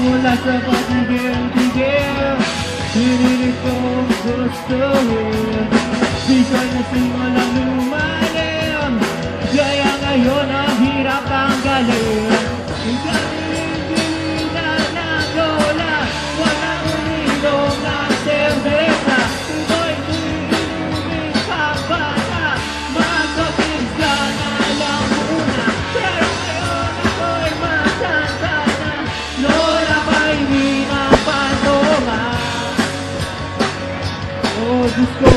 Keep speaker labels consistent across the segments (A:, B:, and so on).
A: mula sa patigil-tigil. Hinilig kong gustuhin, di ko na simulang lumalim. Kaya ngayon ang hirap tanggalin. Ikabilin-bilinan ng lola, walang uminom ng serbesa. Ito'y inumin pang bata, magpapigla na lang muna. Pero ngayon ako'y matanda na, lola ba'y di ng pantoma? Oh, Diyos ko,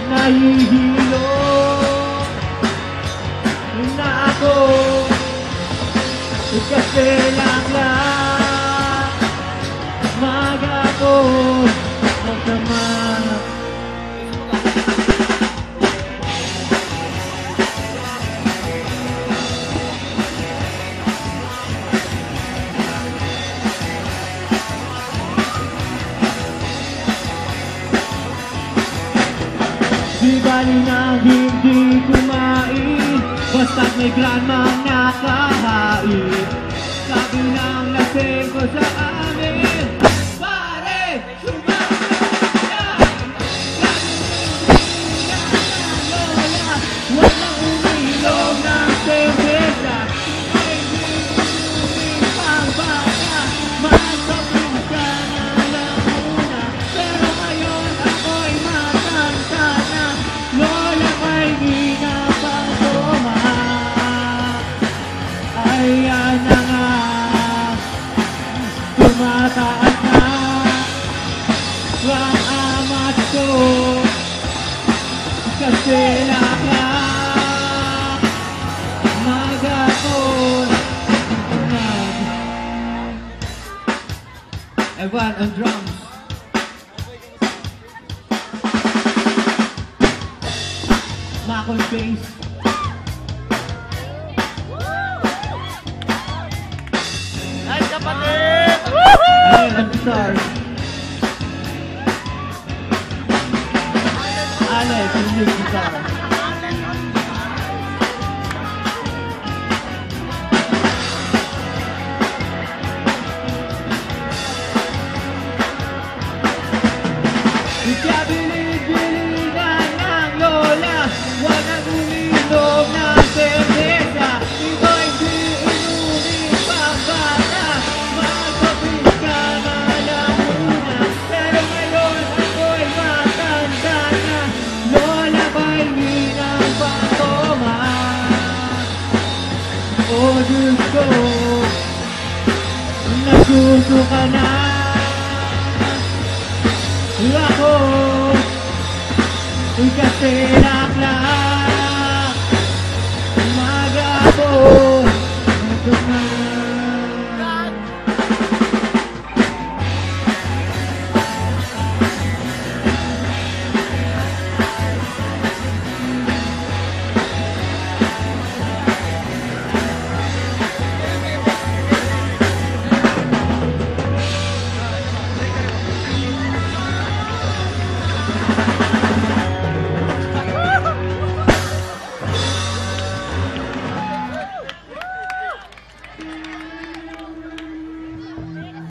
A: nahihilo na ako. Kasi lang mag-ako magdamag. Di bali na hindi kumain, basta't may granmang nakahain. Sabi ng lasing ko sa amin, pare, sumama ka! Lola, walang uminom ng serbesa. Ay, hindi pang bata, magpapin ka na lang muna. Pero ngayon ako'y matanda na, lola may di na pantoma. Ayan na nga, tumataas na ang amat ko. Kasi mag-ako. Evan on drums. Mac on bass.
B: Nice kapatid!
A: Ayun ang guitar. Alex, yung guitar. Ikabilin-bilinan ng lola, walang uminom ng serbesa. Ito'y di inumin pang bata, magpapit ka na lang muna. Pero ngayon ako'y matanda na, lola ba'y di ng pantoma? Oh Diyos ko, nagusto ka na. Ako, kasi lakla.